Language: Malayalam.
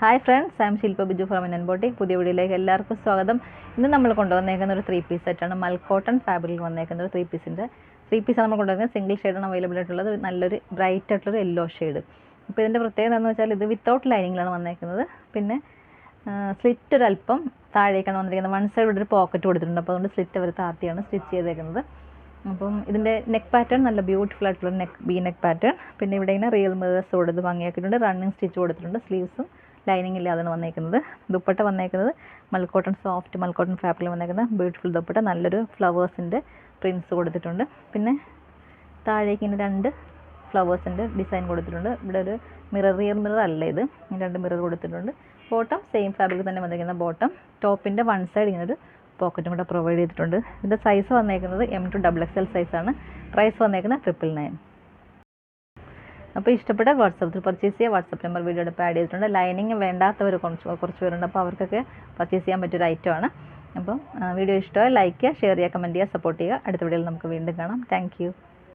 Hi friends, I M Shilpa Biju from in boutique. പുതിയ വീഡിയോയിലേക്ക് എല്ലാവർക്കും സ്വാഗതം. ഇന്ന് നമ്മൾ കൊണ്ടുവന്നേക്കുന്ന ഒരു 3 പീസ് സെറ്റാണ്. മൽക്കോട്ടൺ ഫാബ്രിക്കിൽ വന്നേക്കുന്ന ഒരു 3 പീസാണ് നമ്മൾ കൊണ്ടുവന്നത്. സിംഗിൾ ഷെയ്ഡാണ് അവൈലബിൾ ആയിട്ടുള്ളത്. നല്ലൊരു ബ്രൈറ്റ് ആയിട്ടുള്ളൊരു യെല്ലോ ഷെയ്ഡ്. അപ്പോൾ ഇതിൻ്റെ പ്രത്യേകത എന്ന് വെച്ചാൽ ഇത് വിത്തൗട്ട് ലൈനിങ്ങിലാണ് വന്നേക്കുന്നത്. പിന്നെ സ്ലിറ്റ് ഒരല്പം താഴേക്കാണ് വന്നിരിക്കുന്നത്. വൺ സൈഡ് ഇവിടെ ഒരു പോക്കറ്റ് കൊടുത്തിട്ടുണ്ട്. അപ്പോൾ അതുകൊണ്ട് സ്ലിറ്റ് അവർ താത്തിയാണ് സ്റ്റിച്ച് ചെയ്തേക്കുന്നത്. അപ്പം ഇതിൻ്റെ നെക്ക് പാറ്റേൺ നല്ല ബ്യൂട്ടിഫുൾ ആയിട്ടുള്ള നെക്ക് പാറ്റേൺ. പിന്നെ ഇവിടെ ഇങ്ങനെ റിയൽ മിറേഴ്സ് കൊടുത്ത് ഭംഗിയാക്കിയിട്ടുണ്ട്. റണ്ണിങ് സ്റ്റിച്ച് കൊടുത്തിട്ടുണ്ട്. സ്ലീവ്സും ലൈനിങ് ഇല്ലാതാണ് വന്നേക്കുന്നത്. ദുപ്പട്ട വന്നേക്കുന്നത് മൽക്കോട്ടൺ സോഫ്റ്റ് മൽക്കോട്ടൺ ഫാബ്രിക്കിൽ വന്നേക്കുന്ന ബ്യൂട്ടിഫുൾ ദുപ്പട്ട. നല്ലൊരു ഫ്ലവേഴ്സിൻ്റെ പ്രിൻസ് കൊടുത്തിട്ടുണ്ട്. പിന്നെ താഴേക്ക് ഇങ്ങനെ 2 ഫ്ലവേഴ്സിൻ്റെ ഡിസൈൻ കൊടുത്തിട്ടുണ്ട്. ഇവിടെ ഒരു റിയർ മിറർ അല്ല ഇത്, 2 മിറർ കൊടുത്തിട്ടുണ്ട്. ബോട്ടം സെയിം ഫാബ്രിക് തന്നെ വന്നിരിക്കുന്ന ബോട്ടം. ടോപ്പിൻ്റെ വൺ സൈഡ് ഇങ്ങനെ ഒരു പോക്കറ്റും കൂടെ പ്രൊവൈഡ് ചെയ്തിട്ടുണ്ട്. ഇതിൻ്റെ സൈസ് വന്നേക്കുന്നത് M to XXL സൈസാണ്. പ്രൈസ് വന്നേക്കുന്നത് 999. അപ്പോൾ ഇഷ്ടപ്പെട്ട വാട്സപ്പിൽ പർച്ചേസ് ചെയ്യുക. വാട്സപ്പ് നമ്പർ വീഡിയോയുടെ ആഡ് ചെയ്തിട്ടുണ്ട്. ലൈനിങ് വേണ്ടാത്തവർ കുറച്ച് പേരുണ്ട്. അപ്പോൾ അവർക്കൊക്കെ പർച്ചേസ് ചെയ്യാൻ പറ്റിയൊരു ഐറ്റമാണ്. അപ്പം വീഡിയോ ഇഷ്ടമായി ലൈക്ക് ചെയ്യുക, ഷെയർ ചെയ്യുക, കമൻറ്റ് ചെയ്യുക, സപ്പോർട്ട് ചെയ്യുക. അടുത്ത വീഡിയോയിൽ നമുക്ക് വീണ്ടും കാണാം. താങ്ക്